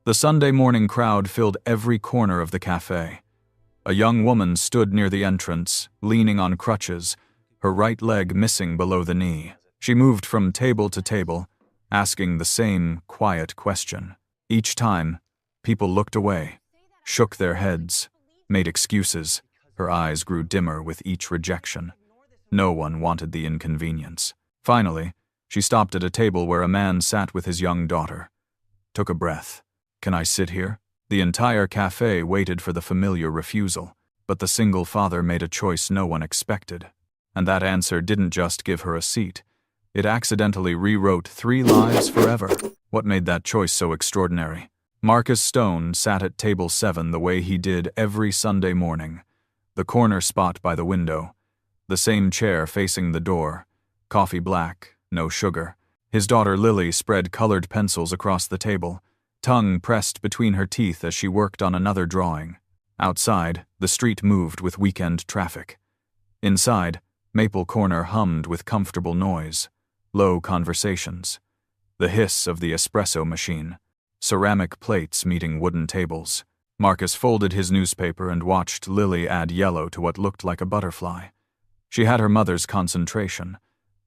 The Sunday morning crowd filled every corner of the cafe. A young woman stood near the entrance, leaning on crutches, her right leg missing below the knee. She moved from table to table, asking the same quiet question. Each time, people looked away, shook their heads, made excuses. Her eyes grew dimmer with each rejection. No one wanted the inconvenience. Finally, she stopped at a table where a man sat with his young daughter. Took a breath. "Can I sit here?" The entire cafe waited for the familiar refusal, but the single father made a choice no one expected. And that answer didn't just give her a seat. It accidentally rewrote 3 lives forever. What made that choice so extraordinary? Marcus Stone sat at table 7 the way he did every Sunday morning. The corner spot by the window. The same chair facing the door. Coffee black, no sugar. His daughter Lily spread colored pencils across the table, tongue pressed between her teeth as she worked on another drawing. Outside, the street moved with weekend traffic. Inside, Maple Corner hummed with comfortable noise, low conversations, the hiss of the espresso machine, ceramic plates meeting wooden tables. Marcus folded his newspaper and watched Lily add yellow to what looked like a butterfly. She had her mother's concentration,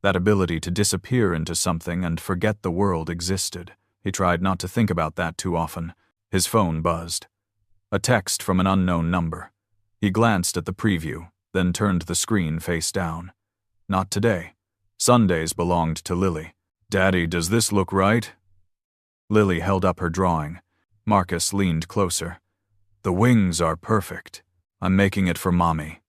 that ability to disappear into something and forget the world existed. He tried not to think about that too often. His phone buzzed. A text from an unknown number. He glanced at the preview, then turned the screen face down. Not today. Sundays belonged to Lily. "Daddy, does this look right?" Lily held up her drawing. Marcus leaned closer. "The wings are perfect. I'm making it for Mommy."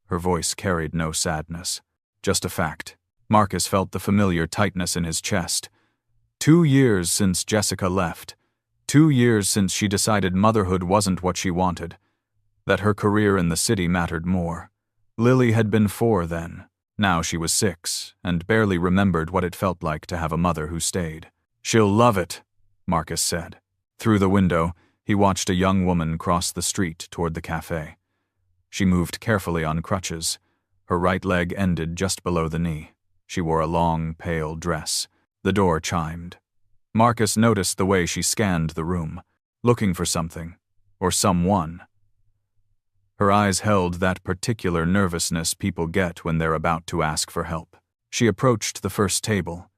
Her voice carried no sadness, just a fact. Marcus felt the familiar tightness in his chest. 2 years since Jessica left. 2 years since she decided motherhood wasn't what she wanted, that her career in the city mattered more. Lily had been 4 then. Now she was 6, and barely remembered what it felt like to have a mother who stayed. "She'll love it," Marcus said. Through the window, he watched a young woman cross the street toward the cafe. She moved carefully on crutches. Her right leg ended just below the knee. She wore a long, pale dress. The door chimed. Marcus noticed the way she scanned the room, looking for something, or someone. Her eyes held that particular nervousness people get when they're about to ask for help. She approached the first table,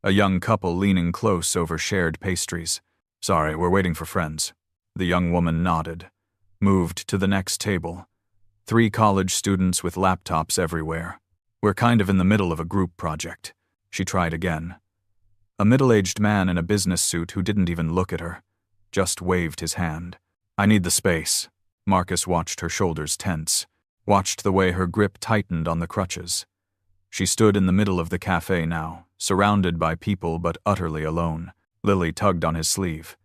a young couple leaning close over shared pastries. "Sorry, we're waiting for friends." The young woman nodded, moved to the next table. 3 college students with laptops everywhere. "We're kind of in the middle of a group project." She tried again. A middle-aged man in a business suit who didn't even look at her, just waved his hand. "I need the space." Marcus watched her shoulders tense, watched the way her grip tightened on the crutches. She stood in the middle of the cafe now, surrounded by people but utterly alone. Lily tugged on his sleeve.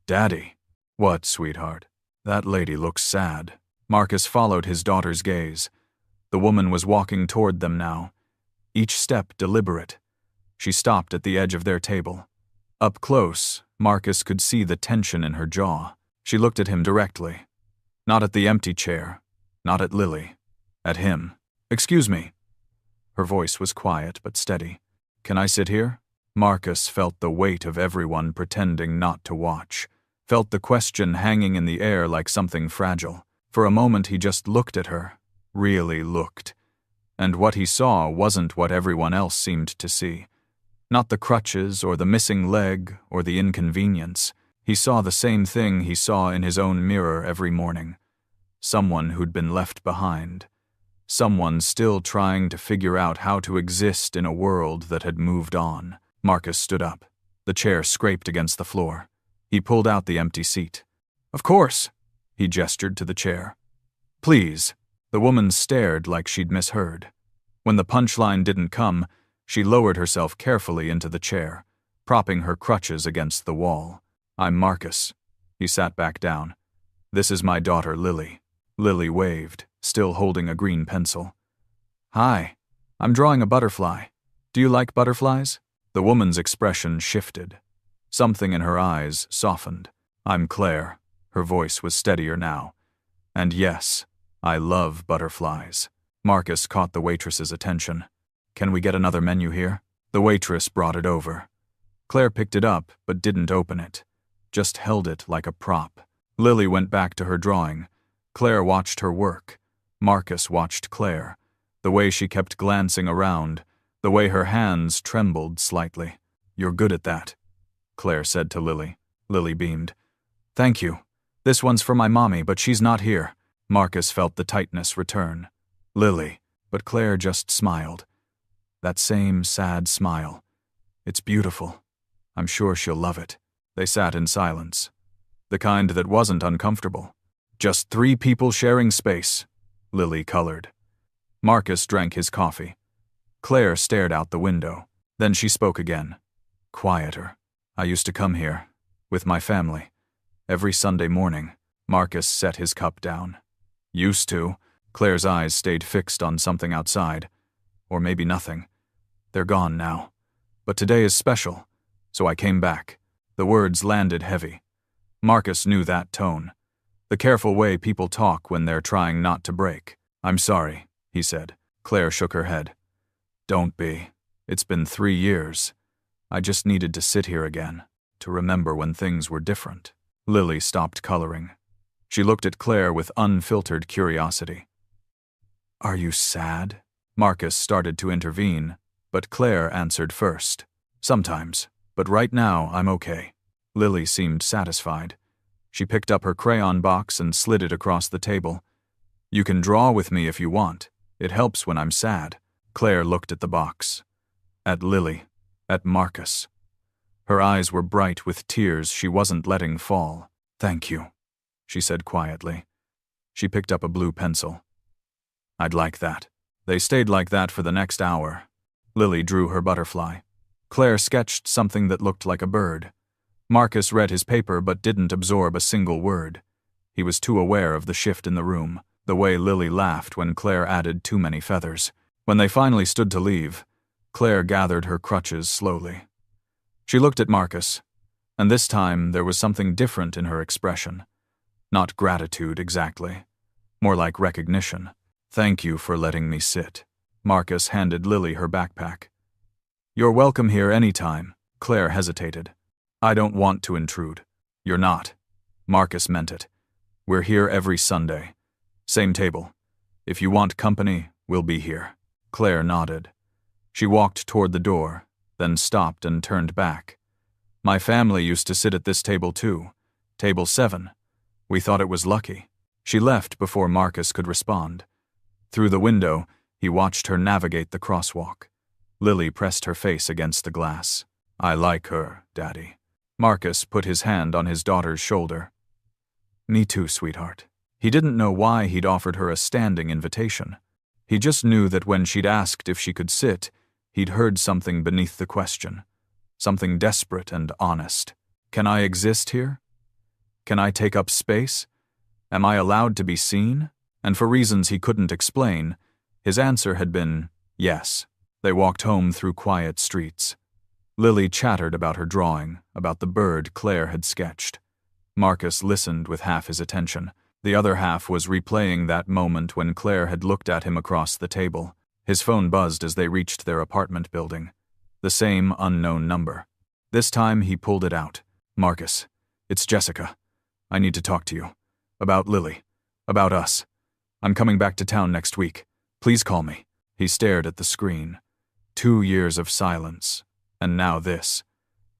"Daddy." "What, sweetheart?" "That lady looks sad." Marcus followed his daughter's gaze. The woman was walking toward them now, each step deliberate. She stopped at the edge of their table. Up close, Marcus could see the tension in her jaw. She looked at him directly. Not at the empty chair, not at Lily, at him. "Excuse me." Her voice was quiet but steady. "Can I sit here?" Marcus felt the weight of everyone pretending not to watch, felt the question hanging in the air like something fragile. For a moment he just looked at her, really looked. And what he saw wasn't what everyone else seemed to see. Not the crutches or the missing leg or the inconvenience. He saw the same thing he saw in his own mirror every morning. Someone who'd been left behind. Someone still trying to figure out how to exist in a world that had moved on. Marcus stood up. The chair scraped against the floor. He pulled out the empty seat. "Of course," he gestured to the chair. "Please." The woman stared like she'd misheard. When the punchline didn't come, she lowered herself carefully into the chair, propping her crutches against the wall. "I'm Marcus." He sat back down. "This is my daughter, Lily." Lily waved, still holding a green pencil. "Hi, I'm drawing a butterfly. Do you like butterflies?" The woman's expression shifted. Something in her eyes softened. "I'm Claire." Her voice was steadier now. "And yes, I love butterflies." Marcus caught the waitress's attention. "Can we get another menu here?" The waitress brought it over. Claire picked it up, but didn't open it. just held it like a prop. Lily went back to her drawing. Claire watched her work. Marcus watched Claire. The way she kept glancing around, the way her hands trembled slightly. "You're good at that," Claire said to Lily. Lily beamed. "Thank you. This one's for my mommy, but she's not here." Marcus felt the tightness return. "Lily," but Claire just smiled. That same sad smile. "It's beautiful. I'm sure she'll love it." They sat in silence. The kind that wasn't uncomfortable. Just 3 people sharing space. Lily colored. Marcus drank his coffee. Claire stared out the window. Then she spoke again. Quieter. "I used to come here, with my family, every Sunday morning." Marcus set his cup down. "Used to." Claire's eyes stayed fixed on something outside. "Or maybe nothing. They're gone now. But today is special, so I came back." The words landed heavy. Marcus knew that tone. The careful way people talk when they're trying not to break. "I'm sorry," he said. Claire shook her head. "Don't be. It's been 3 years. I just needed to sit here again, to remember when things were different." Lily stopped coloring. She looked at Claire with unfiltered curiosity. "Are you sad?" Marcus started to intervene, but Claire answered first. "Sometimes, but right now I'm okay." Lily seemed satisfied. She picked up her crayon box and slid it across the table. "You can draw with me if you want. It helps when I'm sad." Claire looked at the box. At Lily. At Marcus. Her eyes were bright with tears she wasn't letting fall. "Thank you," she said quietly. She picked up a blue pencil. "I'd like that." They stayed like that for the next hour. Lily drew her butterfly. Claire sketched something that looked like a bird. Marcus read his paper but didn't absorb a single word. He was too aware of the shift in the room, the way Lily laughed when Claire added too many feathers. When they finally stood to leave, Claire gathered her crutches slowly. She looked at Marcus, and this time there was something different in her expression. Not gratitude exactly, more like recognition. "Thank you for letting me sit." Marcus handed Lily her backpack. "You're welcome here anytime." Claire hesitated. "I don't want to intrude." "You're not." Marcus meant it. "We're here every Sunday. Same table. If you want company, we'll be here." Claire nodded. She walked toward the door, then stopped and turned back. "My family used to sit at this table too. Table 7. We thought it was lucky." She left before Marcus could respond. Through the window, he watched her navigate the crosswalk. Lily pressed her face against the glass. "I like her, Daddy." Marcus put his hand on his daughter's shoulder. "Me too, sweetheart." He didn't know why he'd offered her a standing invitation. He just knew that when she'd asked if she could sit, he'd heard something beneath the question. Something desperate and honest. "Can I exist here? Can I take up space? Am I allowed to be seen?" And for reasons he couldn't explain, his answer had been yes. They walked home through quiet streets. Lily chattered about her drawing, about the bird Claire had sketched. Marcus listened with half his attention. The other half was replaying that moment when Claire had looked at him across the table. His phone buzzed as they reached their apartment building. The same unknown number. This time he pulled it out. "Marcus, it's Jessica. I need to talk to you. About Lily. About us. I'm coming back to town next week. Please call me." He stared at the screen. 2 years of silence. And now this.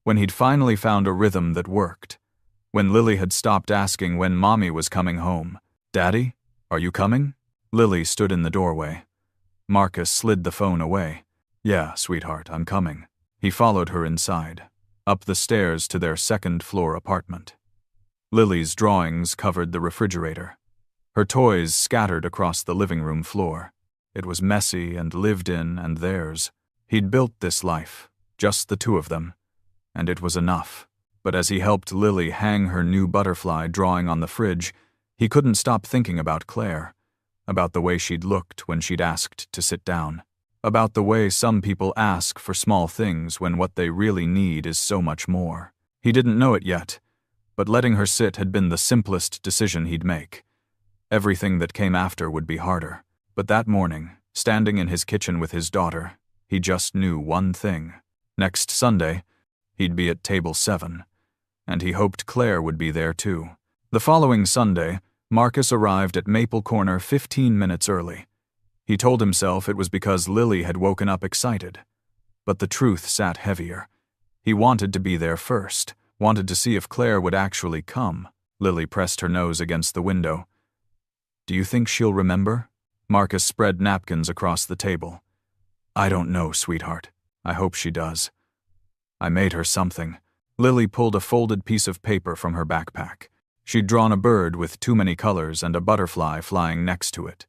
When he'd finally found a rhythm that worked. When Lily had stopped asking when Mommy was coming home. "Daddy, are you coming?" Lily stood in the doorway. Marcus slid the phone away. "Yeah, sweetheart, I'm coming." He followed her inside, up the stairs to their second-floor apartment. Lily's drawings covered the refrigerator. Her toys scattered across the living room floor. It was messy and lived in and theirs. He'd built this life, just the two of them, and it was enough. But as he helped Lily hang her new butterfly drawing on the fridge, he couldn't stop thinking about Claire, about the way she'd looked when she'd asked to sit down, about the way some people ask for small things when what they really need is so much more. He didn't know it yet, but letting her sit had been the simplest decision he'd make. Everything that came after would be harder. But that morning, standing in his kitchen with his daughter, he just knew one thing. Next Sunday, he'd be at table 7. and he hoped Claire would be there too. The following Sunday, Marcus arrived at Maple Corner 15 minutes early. He told himself it was because Lily had woken up excited. But the truth sat heavier. He wanted to be there first, wanted to see if Claire would actually come. Lily pressed her nose against the window. "Do you think she'll remember?" Marcus spread napkins across the table. "I don't know, sweetheart. I hope she does. I made her something." Lily pulled a folded piece of paper from her backpack. She'd drawn a bird with too many colors and a butterfly flying next to it.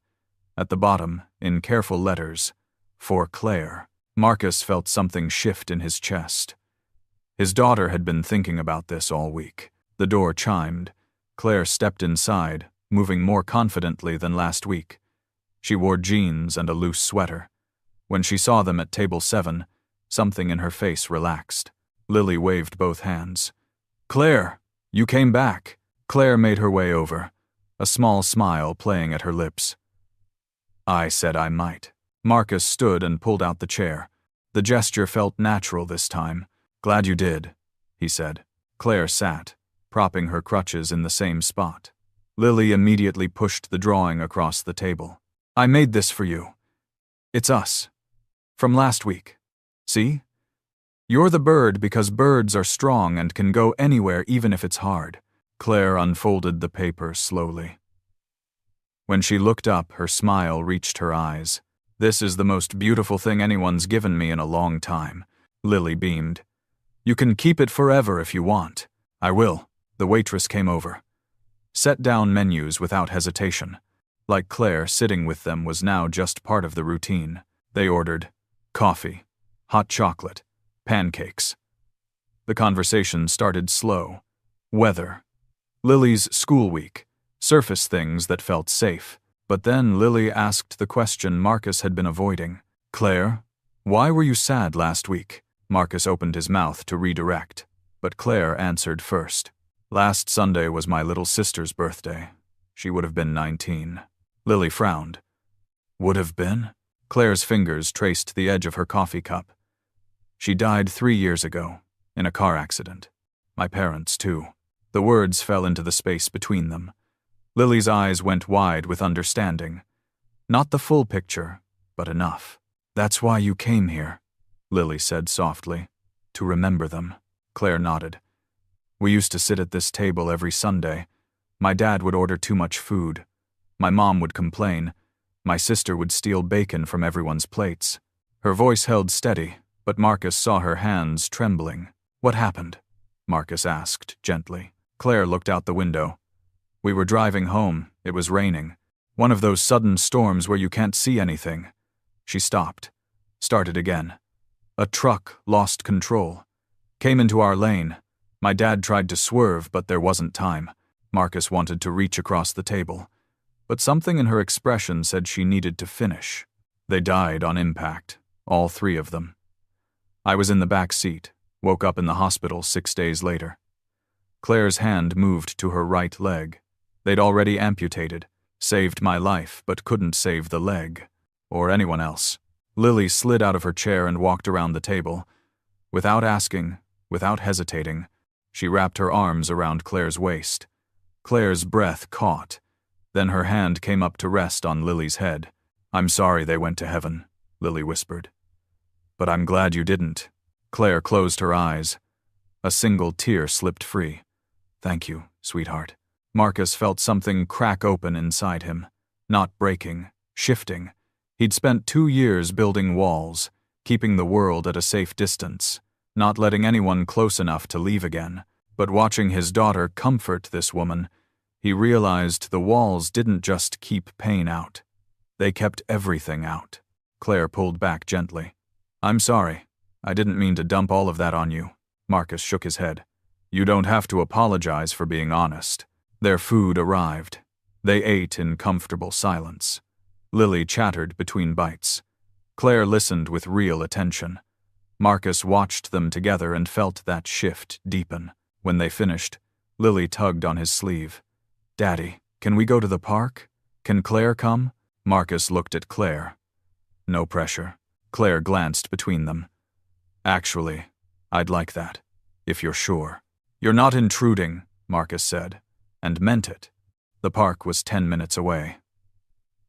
At the bottom, in careful letters, "For Claire." Marcus felt something shift in his chest. His daughter had been thinking about this all week. The door chimed. Claire stepped inside, moving more confidently than last week. She wore jeans and a loose sweater. When she saw them at table 7, something in her face relaxed. Lily waved both hands. "Claire, you came back." Claire made her way over, a small smile playing at her lips. "I said I might." Marcus stood and pulled out the chair. The gesture felt natural this time. "Glad you did," he said. Claire sat, propping her crutches in the same spot. Lily immediately pushed the drawing across the table. "I made this for you. It's us. From last week. See? You're the bird because birds are strong and can go anywhere even if it's hard." Claire unfolded the paper slowly. When she looked up, her smile reached her eyes. "This is the most beautiful thing anyone's given me in a long time." Lily beamed. "You can keep it forever if you want." "I will." The waitress came over. Set down menus without hesitation. Like Claire, sitting with them was now just part of the routine. They ordered coffee, hot chocolate, pancakes. The conversation started slow. Weather. Lily's school week. Surface things that felt safe. But then Lily asked the question Marcus had been avoiding. "Claire, why were you sad last week?" Marcus opened his mouth to redirect, but Claire answered first. "Last Sunday was my little sister's birthday. She would have been 19. Lily frowned. "Would have been?" Claire's fingers traced the edge of her coffee cup. "She died 3 years ago, in a car accident. My parents, too." The words fell into the space between them. Lily's eyes went wide with understanding. Not the full picture, but enough. "That's why you came here," Lily said softly. "To remember them." Claire nodded. "We used to sit at this table every Sunday. My dad would order too much food. My mom would complain. My sister would steal bacon from everyone's plates." Her voice held steady, but Marcus saw her hands trembling. "What happened?" Marcus asked gently. Claire looked out the window. "We were driving home. It was raining. One of those sudden storms where you can't see anything." She stopped. Started again. "A truck lost control. Came into our lane. My dad tried to swerve, but there wasn't time." Marcus wanted to reach across the table, but something in her expression said she needed to finish. "They died on impact, all 3 of them. I was in the back seat, woke up in the hospital 6 days later." Claire's hand moved to her right leg. They'd already amputated, saved my life, but couldn't save the leg. Or anyone else. Lily slid out of her chair and walked around the table. Without asking, without hesitating, she wrapped her arms around Claire's waist. Claire's breath caught. Then her hand came up to rest on Lily's head. "I'm sorry they went to heaven," Lily whispered. "But I'm glad you didn't." Claire closed her eyes. A single tear slipped free. "Thank you, sweetheart." Marcus felt something crack open inside him. Not breaking, shifting. He'd spent 2 years building walls, keeping the world at a safe distance, not letting anyone close enough to leave again. But watching his daughter comfort this woman, he realized the walls didn't just keep pain out. They kept everything out. Claire pulled back gently. "I'm sorry. I didn't mean to dump all of that on you." Marcus shook his head. "You don't have to apologize for being honest." Their food arrived. They ate in comfortable silence. Lily chattered between bites. Claire listened with real attention. Marcus watched them together and felt that shift deepen. When they finished, Lily tugged on his sleeve. "Daddy, can we go to the park? Can Claire come?" Marcus looked at Claire. "No pressure." Claire glanced between them. "Actually, I'd like that, if you're sure." You're not intruding, Marcus said, and meant it. The park was 10 minutes away.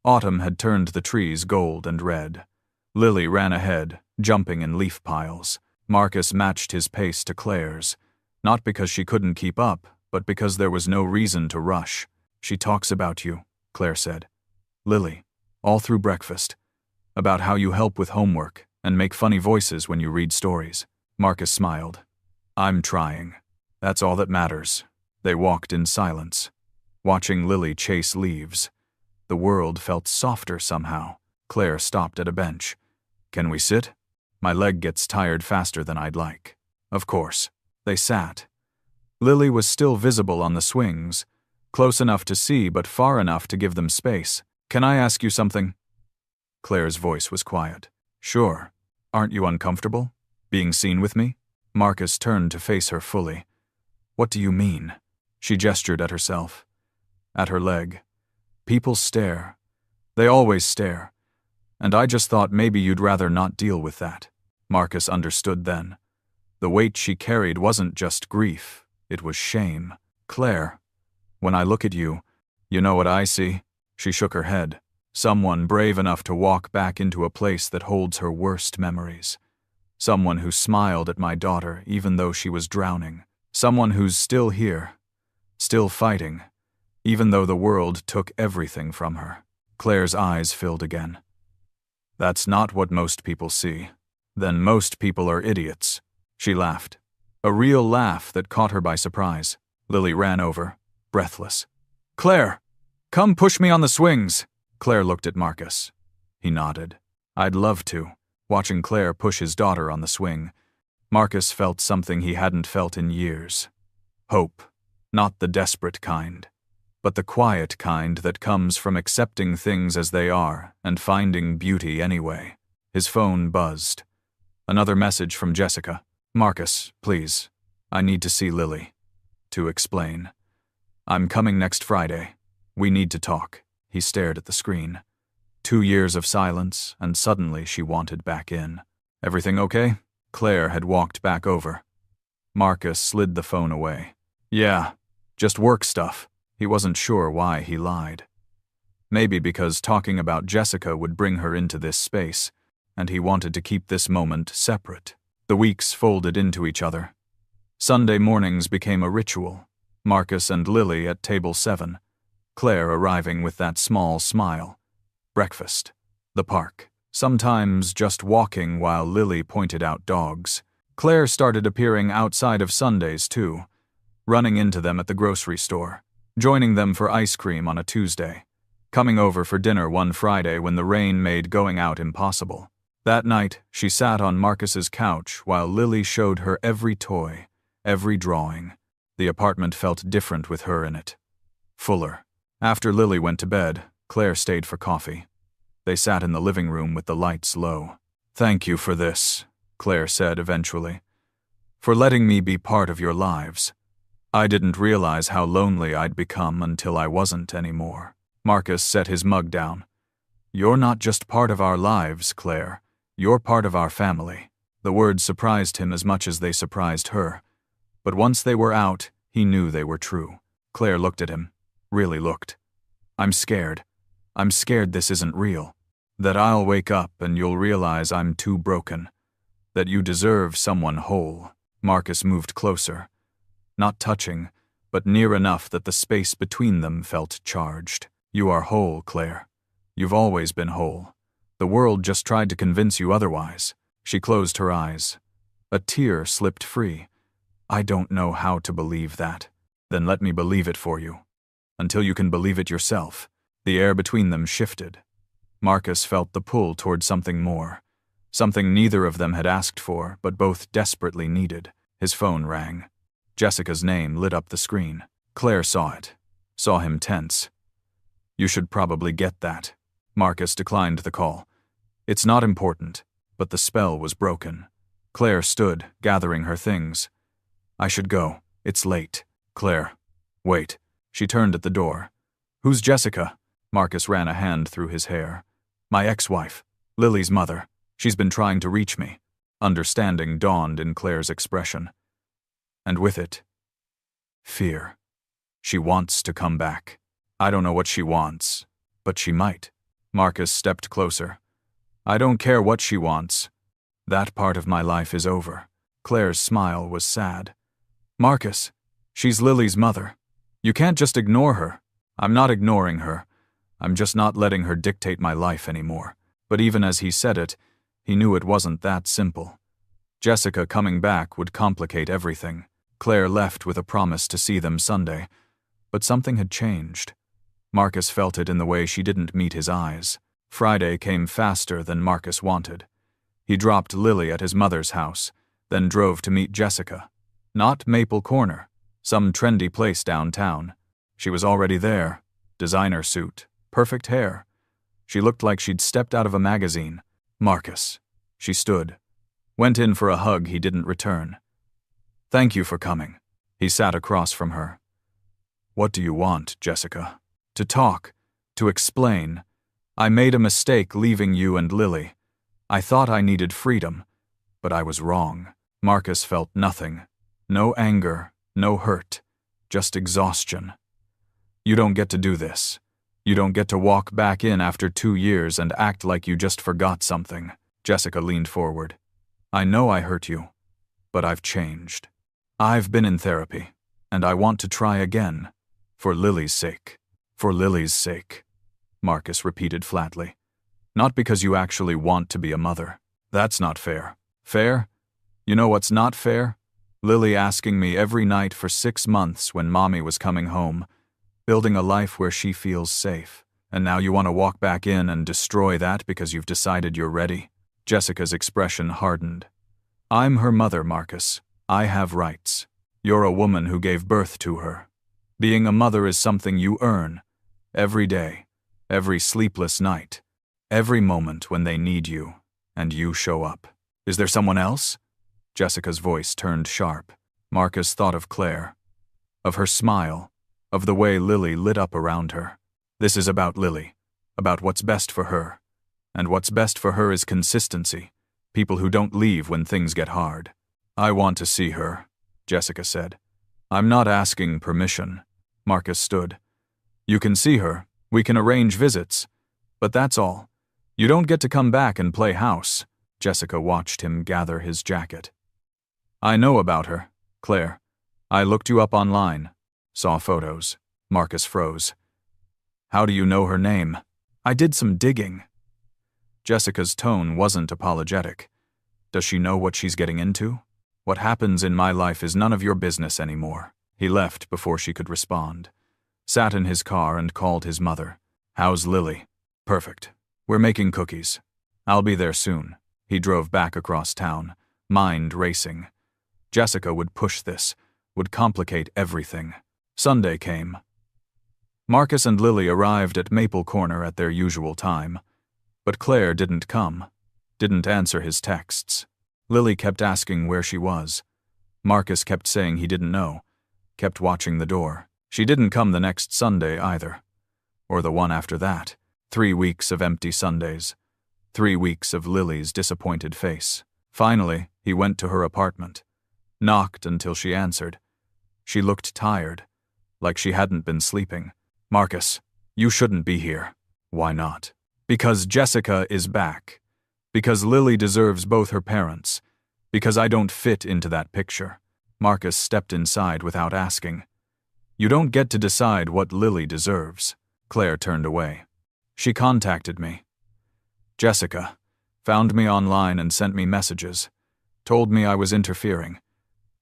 Autumn had turned the trees gold and red. Lily ran ahead, jumping in leaf piles. Marcus matched his pace to Claire's, not because she couldn't keep up, but because there was no reason to rush. She talks about you, Claire said. Lily, all through breakfast. About how you help with homework and make funny voices when you read stories. Marcus smiled. I'm trying. That's all that matters. They walked in silence, watching Lily chase leaves. The world felt softer somehow. Claire stopped at a bench. Can we sit? My leg gets tired faster than I'd like. Of course. They sat. Lily was still visible on the swings, close enough to see but far enough to give them space. Can I ask you something? Claire's voice was quiet. Sure. Aren't you uncomfortable? Being seen with me? Marcus turned to face her fully. What do you mean? She gestured at herself. At her leg. People stare. They always stare. And I just thought maybe you'd rather not deal with that. Marcus understood then. The weight she carried wasn't just grief, it was shame. Claire, when I look at you, you know what I see? She shook her head. Someone brave enough to walk back into a place that holds her worst memories. Someone who smiled at my daughter even though she was drowning. Someone who's still here, still fighting, even though the world took everything from her. Claire's eyes filled again. That's not what most people see. Then most people are idiots. She laughed. A real laugh that caught her by surprise. Lily ran over, breathless. Claire, come push me on the swings. Claire looked at Marcus. He nodded. I'd love to. Watching Claire push his daughter on the swing, Marcus felt something he hadn't felt in years. Hope. Not the desperate kind, but the quiet kind that comes from accepting things as they are and finding beauty anyway. His phone buzzed. Another message from Jessica. Marcus, please. I need to see Lily. To explain. I'm coming next Friday. We need to talk. He stared at the screen. 2 years of silence, and suddenly she wanted back in. Everything okay? Claire had walked back over. Marcus slid the phone away. Yeah, just work stuff. He wasn't sure why he lied. Maybe because talking about Jessica would bring her into this space, and he wanted to keep this moment separate. The weeks folded into each other. Sunday mornings became a ritual. Marcus and Lily at table 7. Claire arriving with that small smile. Breakfast. The park. Sometimes just walking while Lily pointed out dogs. Claire started appearing outside of Sundays too, running into them at the grocery store, joining them for ice cream on a Tuesday, coming over for dinner one Friday when the rain made going out impossible. That night, she sat on Marcus's couch while Lily showed her every toy, every drawing. The apartment felt different with her in it. Fuller. After Lily went to bed, Claire stayed for coffee. They sat in the living room with the lights low. Thank you for this, Claire said eventually. For letting me be part of your lives. I didn't realize how lonely I'd become until I wasn't anymore. Marcus set his mug down. You're not just part of our lives, Claire. You're part of our family. The words surprised him as much as they surprised her. But once they were out, he knew they were true. Claire looked at him. Really looked. I'm scared. I'm scared this isn't real. That I'll wake up and you'll realize I'm too broken. That you deserve someone whole. Marcus moved closer. Not touching, but near enough that the space between them felt charged. You are whole, Claire. You've always been whole. The world just tried to convince you otherwise. She closed her eyes. A tear slipped free. I don't know how to believe that. Then let me believe it for you. Until you can believe it yourself. The air between them shifted. Marcus felt the pull toward something more. Something neither of them had asked for, but both desperately needed. His phone rang. Jessica's name lit up the screen. Claire saw it. Saw him tense. You should probably get that. Marcus declined the call. It's not important, but the spell was broken. Claire stood, gathering her things. I should go. It's late. Claire. Wait. She turned at the door. Who's Jessica? Marcus ran a hand through his hair. My ex-wife. Lily's mother. She's been trying to reach me. Understanding dawned in Claire's expression. And with it, Fear. She wants to come back. I don't know what she wants, but she might. Marcus stepped closer. I don't care what she wants. That part of my life is over. Claire's smile was sad. Marcus, she's Lily's mother. You can't just ignore her. I'm not ignoring her. I'm just not letting her dictate my life anymore. But even as he said it, he knew it wasn't that simple. Jessica coming back would complicate everything. Claire left with a promise to see them Sunday. But something had changed. Marcus felt it in the way she didn't meet his eyes. Friday came faster than Marcus wanted. He dropped Lily at his mother's house, then drove to meet Jessica. Not Maple Corner, some trendy place downtown. She was already there. Designer suit, perfect hair. She looked like she'd stepped out of a magazine. Marcus. She stood. Went in for a hug he didn't return. Thank you for coming. He sat across from her. What do you want, Jessica? To talk. To explain. I made a mistake leaving you and Lily. I thought I needed freedom, but I was wrong. Marcus felt nothing. No anger, no hurt, just exhaustion. You don't get to do this. You don't get to walk back in after 2 years and act like you just forgot something. Jessica leaned forward. I know I hurt you, but I've changed. I've been in therapy, and I want to try again. For Lily's sake. For Lily's sake. Marcus repeated flatly. Not because you actually want to be a mother. That's not fair. Fair? You know what's not fair? Lily asking me every night for 6 months when Mommy was coming home, building a life where she feels safe. And now you want to walk back in and destroy that because you've decided you're ready? Jessica's expression hardened. I'm her mother, Marcus. I have rights. You're a woman who gave birth to her. Being a mother is something you earn. Every day. Every sleepless night. Every moment when they need you, and you show up. Is there someone else? Jessica's voice turned sharp. Marcus thought of Claire. Of her smile. Of the way Lily lit up around her. This is about Lily. About what's best for her. And what's best for her is consistency. People who don't leave when things get hard. I want to see her, Jessica said. I'm not asking permission. Marcus stood. You can see her. We can arrange visits. But that's all. You don't get to come back and play house. Jessica watched him gather his jacket. I know about her, Claire. I looked you up online. Saw photos. Marcus froze. How do you know her name? I did some digging. Jessica's tone wasn't apologetic. Does she know what she's getting into? What happens in my life is none of your business anymore. He left before she could respond. Sat in his car and called his mother. How's Lily? Perfect. We're making cookies. I'll be there soon. He drove back across town, mind racing. Jessica would push this, would complicate everything. Sunday came. Marcus and Lily arrived at Maple Corner at their usual time. But Claire didn't come, didn't answer his texts. Lily kept asking where she was. Marcus kept saying he didn't know, kept watching the door. She didn't come the next Sunday either. Or the one after that. 3 weeks of empty Sundays. 3 weeks of Lily's disappointed face. Finally, he went to her apartment. Knocked until she answered. She looked tired, like she hadn't been sleeping. Marcus, you shouldn't be here. Why not? Because Jessica is back. Because Lily deserves both her parents. Because I don't fit into that picture. Marcus stepped inside without asking. You don't get to decide what Lily deserves. Claire turned away. She contacted me. Jessica. Found me online and sent me messages. Told me I was interfering.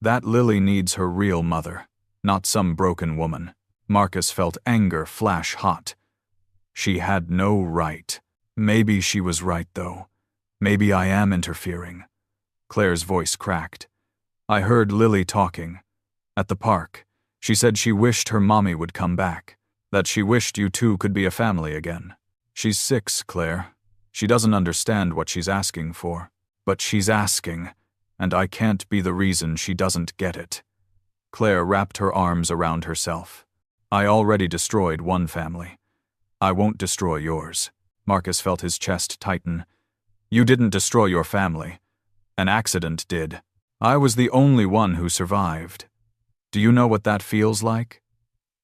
That Lily needs her real mother, not some broken woman. Marcus felt anger flash hot. She had no right. Maybe she was right, though. Maybe I am interfering. Claire's voice cracked. I heard Lily talking. At the park. She said she wished her mommy would come back. That she wished you two could be a family again. She's 6, Claire. She doesn't understand what she's asking for. But she's asking, and I can't be the reason she doesn't get it. Claire wrapped her arms around herself. I already destroyed one family. I won't destroy yours. Marcus felt his chest tighten. You didn't destroy your family. An accident did. I was the only one who survived. Do you know what that feels like?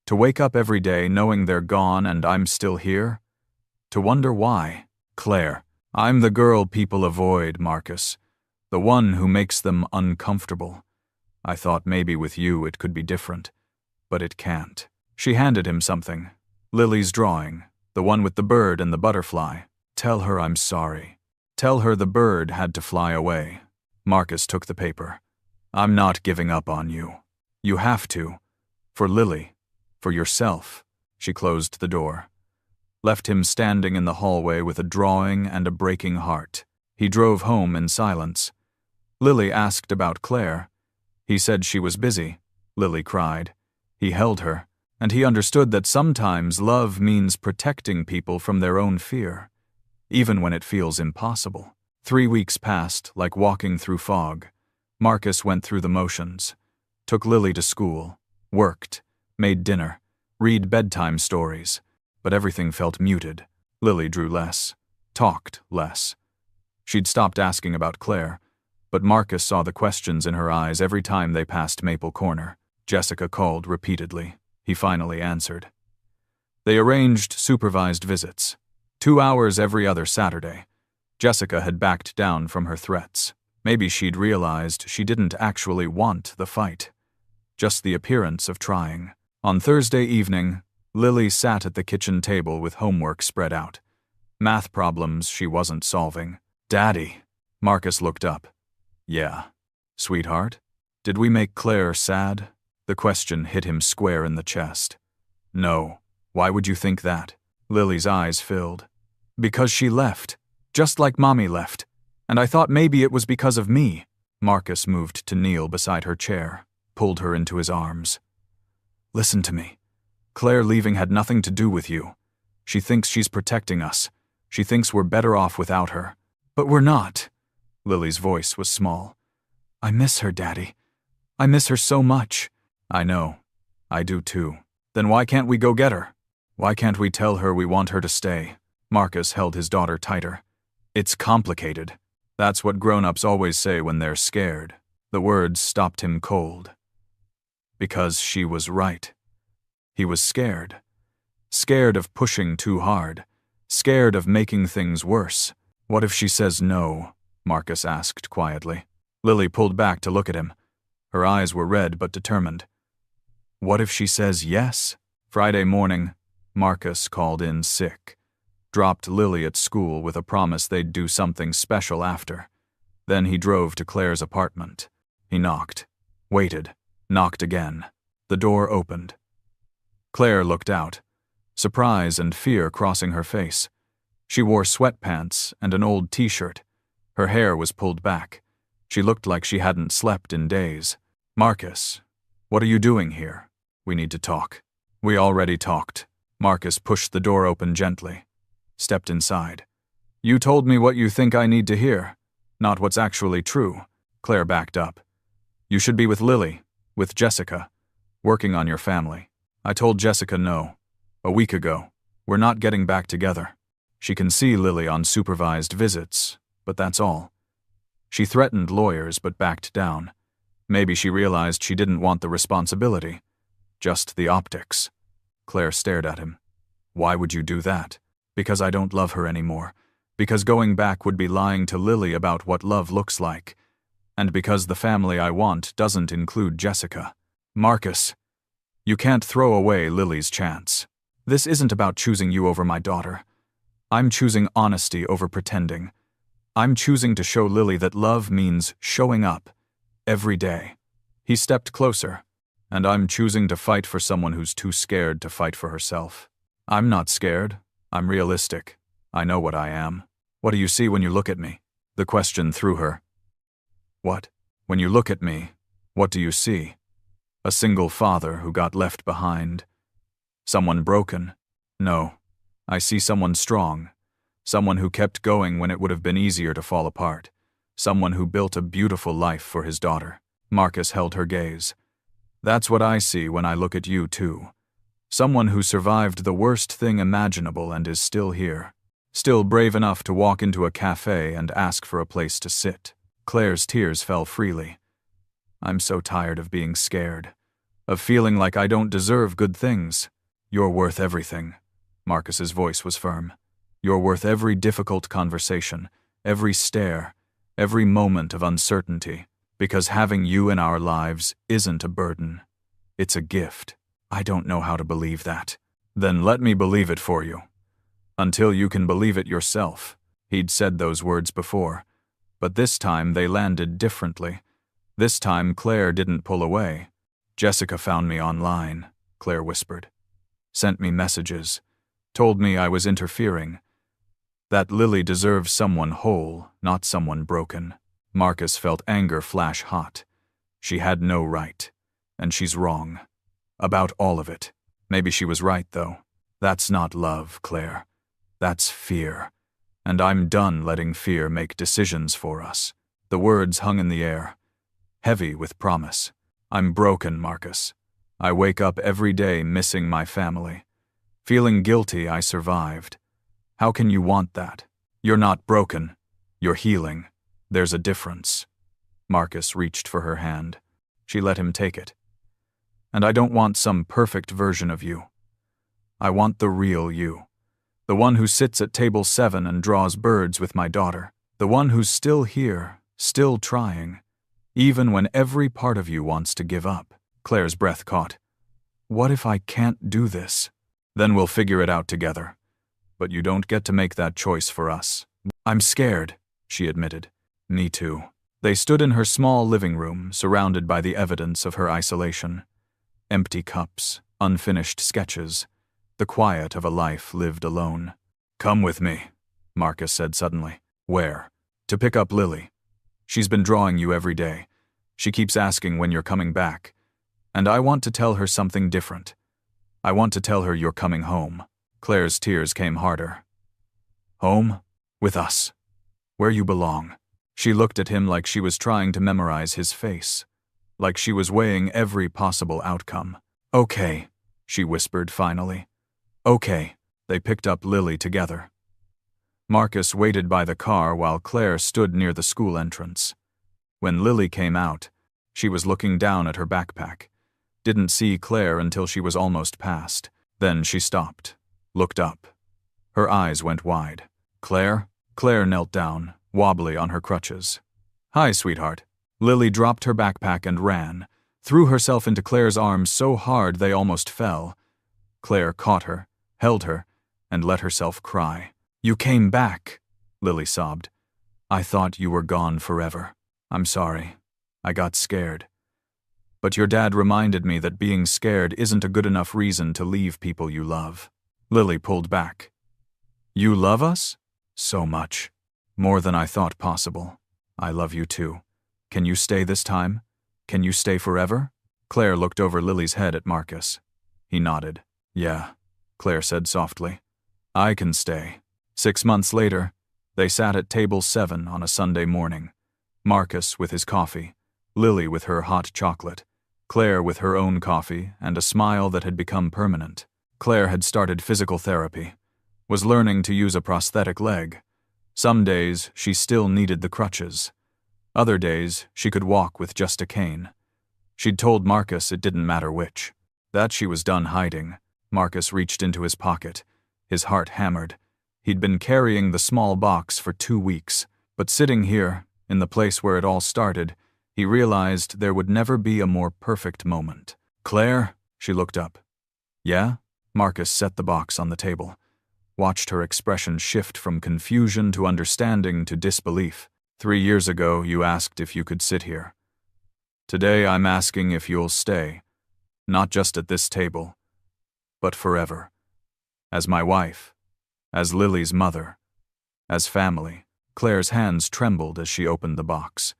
To wake up every day knowing they're gone and I'm still here? To wonder why? Claire, I'm the girl people avoid, Marcus. The one who makes them uncomfortable. I thought maybe with you it could be different, but it can't. She handed him something. Lily's drawing, the one with the bird and the butterfly. Tell her I'm sorry. Tell her the bird had to fly away. Marcus took the paper. I'm not giving up on you. You have to. For Lily. For yourself. She closed the door. Left him standing in the hallway with a drawing and a breaking heart. He drove home in silence. Lily asked about Claire. He said she was busy. Lily cried. He held her, and he understood that sometimes love means protecting people from their own fear, even when it feels impossible. 3 weeks passed like walking through fog. Marcus went through the motions. Took Lily to school. Worked. Made dinner. Read bedtime stories. But everything felt muted. Lily drew less. Talked less. She'd stopped asking about Claire, but Marcus saw the questions in her eyes every time they passed Maple Corner. Jessica called repeatedly. He finally answered. They arranged supervised visits. 2 hours every other Saturday. Jessica had backed down from her threats. Maybe she'd realized she didn't actually want the fight. Just the appearance of trying. On Thursday evening, Lily sat at the kitchen table with homework spread out. Math problems she wasn't solving. Daddy. Marcus looked up. Yeah. Sweetheart? Did we make Claire sad? The question hit him square in the chest. No. Why would you think that? Lily's eyes filled. Because she left. Just like Mommy left. And I thought maybe it was because of me. Marcus moved to kneel beside her chair, pulled her into his arms. Listen to me. Claire leaving had nothing to do with you. She thinks she's protecting us. She thinks we're better off without her. But we're not. Lily's voice was small. I miss her, Daddy. I miss her so much. I know. I do too. Then why can't we go get her? Why can't we tell her we want her to stay? Marcus held his daughter tighter. It's complicated. That's what grown-ups always say when they're scared. The words stopped him cold. Because she was right. He was scared. Scared of pushing too hard. Scared of making things worse. What if she says no? Marcus asked quietly. Lily pulled back to look at him. Her eyes were red but determined. What if she says yes? Friday morning, Marcus called in sick. Dropped Lily at school with a promise they'd do something special after. Then he drove to Claire's apartment. He knocked. Waited. Knocked again. The door opened. Claire looked out, surprise and fear crossing her face. She wore sweatpants and an old t-shirt. Her hair was pulled back. She looked like she hadn't slept in days. Marcus, what are you doing here? We need to talk. We already talked. Marcus pushed the door open gently. Stepped inside. You told me what you think I need to hear, not what's actually true. Claire backed up. You should be with Lily, with Jessica, working on your family. I told Jessica no. A week ago. We're not getting back together. She can see Lily on supervised visits, but that's all. She threatened lawyers but backed down. Maybe she realized she didn't want the responsibility. Just the optics. Claire stared at him. Why would you do that? Because I don't love her anymore. Because going back would be lying to Lily about what love looks like. And because the family I want doesn't include Jessica. Marcus, you can't throw away Lily's chance. This isn't about choosing you over my daughter. I'm choosing honesty over pretending. I'm choosing to show Lily that love means showing up. Every day. He stepped closer. And I'm choosing to fight for someone who's too scared to fight for herself. I'm not scared. I'm realistic. I know what I am. What do you see when you look at me? The question threw her. What? When you look at me, what do you see? A single father who got left behind. Someone broken? No. I see someone strong. Someone who kept going when it would have been easier to fall apart. Someone who built a beautiful life for his daughter. Marcus held her gaze. That's what I see when I look at you, too. Someone who survived the worst thing imaginable and is still here. Still brave enough to walk into a cafe and ask for a place to sit. Claire's tears fell freely. I'm so tired of being scared. of feeling like I don't deserve good things. You're worth everything. Marcus's voice was firm. You're worth every difficult conversation, every stare, every moment of uncertainty, because having you in our lives isn't a burden. It's a gift. I don't know how to believe that. Then let me believe it for you. Until you can believe it yourself. He'd said those words before, but this time they landed differently. This time Claire didn't pull away. Jessica found me online, Claire whispered. Sent me messages. Told me I was interfering. That Lily deserves someone whole, not someone broken. Marcus felt anger flash hot. She had no right. And she's wrong. About all of it. Maybe she was right, though. That's not love, Claire. That's fear. And I'm done letting fear make decisions for us. The words hung in the air, heavy with promise. I'm broken, Marcus. I wake up every day missing my family. Feeling guilty I survived. How can you want that? You're not broken. You're healing. There's a difference. Marcus reached for her hand. She let him take it. And I don't want some perfect version of you. I want the real you. The one who sits at table 7 and draws birds with my daughter. The one who's still here, still trying, even when every part of you wants to give up. Claire's breath caught. What if I can't do this? Then we'll figure it out together. But you don't get to make that choice for us. I'm scared, she admitted. Me too. They stood in her small living room, surrounded by the evidence of her isolation. Empty cups, unfinished sketches, the quiet of a life lived alone. Come with me, Marcus said suddenly. Where? To pick up Lily. She's been drawing you every day. She keeps asking when you're coming back. And I want to tell her something different. I want to tell her you're coming home. Claire's tears came harder. Home? With us. Where you belong. She looked at him like she was trying to memorize his face. Like she was weighing every possible outcome. Okay, she whispered finally. Okay. They picked up Lily together. Marcus waited by the car while Claire stood near the school entrance. When Lily came out, she was looking down at her backpack. Didn't see Claire until she was almost past. Then she stopped, looked up. Her eyes went wide. Claire? Claire knelt down, wobbly on her crutches. Hi, sweetheart. Lily dropped her backpack and ran, threw herself into Claire's arms so hard they almost fell. Claire caught her, held her, and let herself cry. You came back, Lily sobbed. I thought you were gone forever. I'm sorry. I got scared. But your dad reminded me that being scared isn't a good enough reason to leave people you love. Lily pulled back. You love us? So much. More than I thought possible. I love you too. Can you stay this time? Can you stay forever? Claire looked over Lily's head at Marcus. He nodded. Yeah, Claire said softly. I can stay. 6 months later, they sat at table 7 on a Sunday morning. Marcus with his coffee, Lily with her hot chocolate, Claire with her own coffee and a smile that had become permanent. Claire had started physical therapy, was learning to use a prosthetic leg. Some days she still needed the crutches. Other days she could walk with just a cane. She'd told Marcus it didn't matter which. That she was done hiding. Marcus reached into his pocket, his heart hammered. He'd been carrying the small box for 2 weeks, but sitting here, in the place where it all started, he realized there would never be a more perfect moment. Claire? She looked up. Yeah? Marcus set the box on the table, watched her expression shift from confusion to understanding to disbelief. 3 years ago, you asked if you could sit here. Today, I'm asking if you'll stay, not just at this table, but forever. As my wife, as Lily's mother, as family. Claire's hands trembled as she opened the box.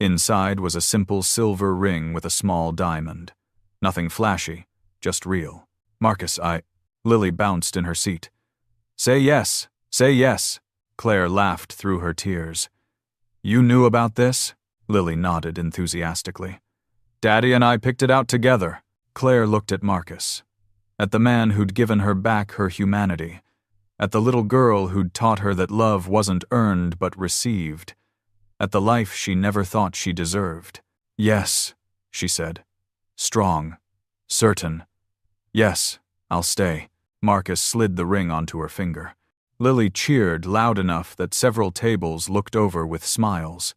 Inside was a simple silver ring with a small diamond. Nothing flashy, just real. Marcus, Lily bounced in her seat. Say yes, say yes. Claire laughed through her tears. You knew about this? Lily nodded enthusiastically. Daddy and I picked it out together. Claire looked at Marcus, at the man who'd given her back her humanity, at the little girl who'd taught her that love wasn't earned but received, at the life she never thought she deserved. Yes, she said. Strong, Certain. Yes, I'll stay. Marcus slid the ring onto her finger. Lily cheered loud enough that several tables looked over with smiles,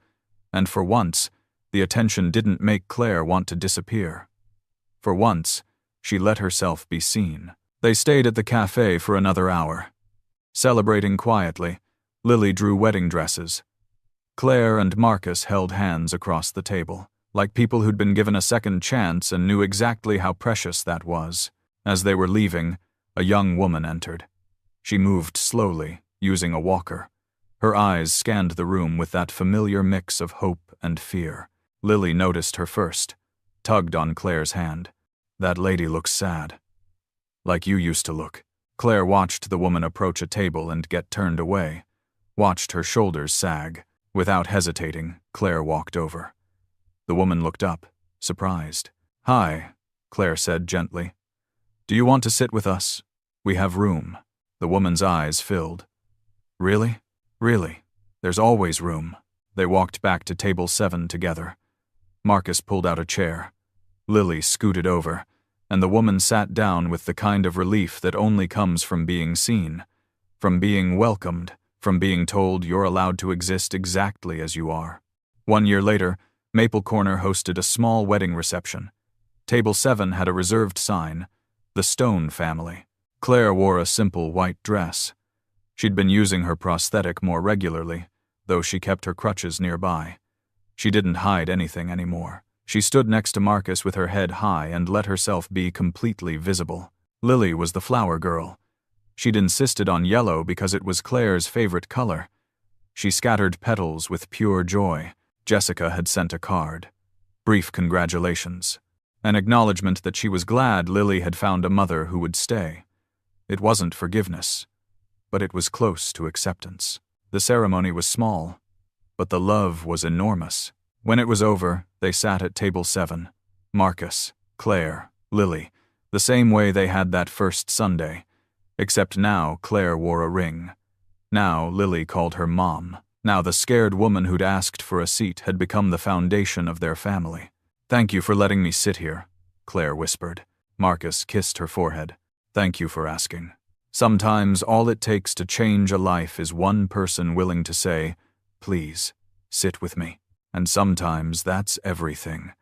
and for once, the attention didn't make Claire want to disappear. For once, she let herself be seen. They stayed at the cafe for another hour. Celebrating quietly, Lily drew wedding dresses. Claire and Marcus held hands across the table, like people who'd been given a second chance and knew exactly how precious that was. As they were leaving, a young woman entered. She moved slowly, using a walker. Her eyes scanned the room with that familiar mix of hope and fear. Lily noticed her first, tugged on Claire's hand. That lady looks sad. Like you used to look. Claire watched the woman approach a table and get turned away, watched her shoulders sag. Without hesitating, Claire walked over. The woman looked up, surprised. Hi, Claire said gently. Do you want to sit with us? We have room. The woman's eyes filled. Really? Really? There's always room. They walked back to table 7 together. Marcus pulled out a chair. Lily scooted over, and the woman sat down with the kind of relief that only comes from being seen, from being welcomed, from being told you're allowed to exist exactly as you are. 1 year later, Maple Corner hosted a small wedding reception. Table 7 had a reserved sign, The Stone Family. Claire wore a simple white dress. She'd been using her prosthetic more regularly, though she kept her crutches nearby. She didn't hide anything anymore. She stood next to Marcus with her head high and let herself be completely visible. Lily was the flower girl. She'd insisted on yellow because it was Claire's favorite color. She scattered petals with pure joy. Jessica had sent a card. Brief congratulations. An acknowledgement that she was glad Lily had found a mother who would stay. It wasn't forgiveness, but it was close to acceptance. The ceremony was small, but the love was enormous. When it was over, they sat at table 7. Marcus, Claire, Lily, the same way they had that first Sunday, except now Claire wore a ring. Now Lily called her Mom. Now the scared woman who'd asked for a seat had become the foundation of their family. Thank you for letting me sit here, Claire whispered. Marcus kissed her forehead. Thank you for asking. Sometimes all it takes to change a life is one person willing to say, please, sit with me. And sometimes that's everything.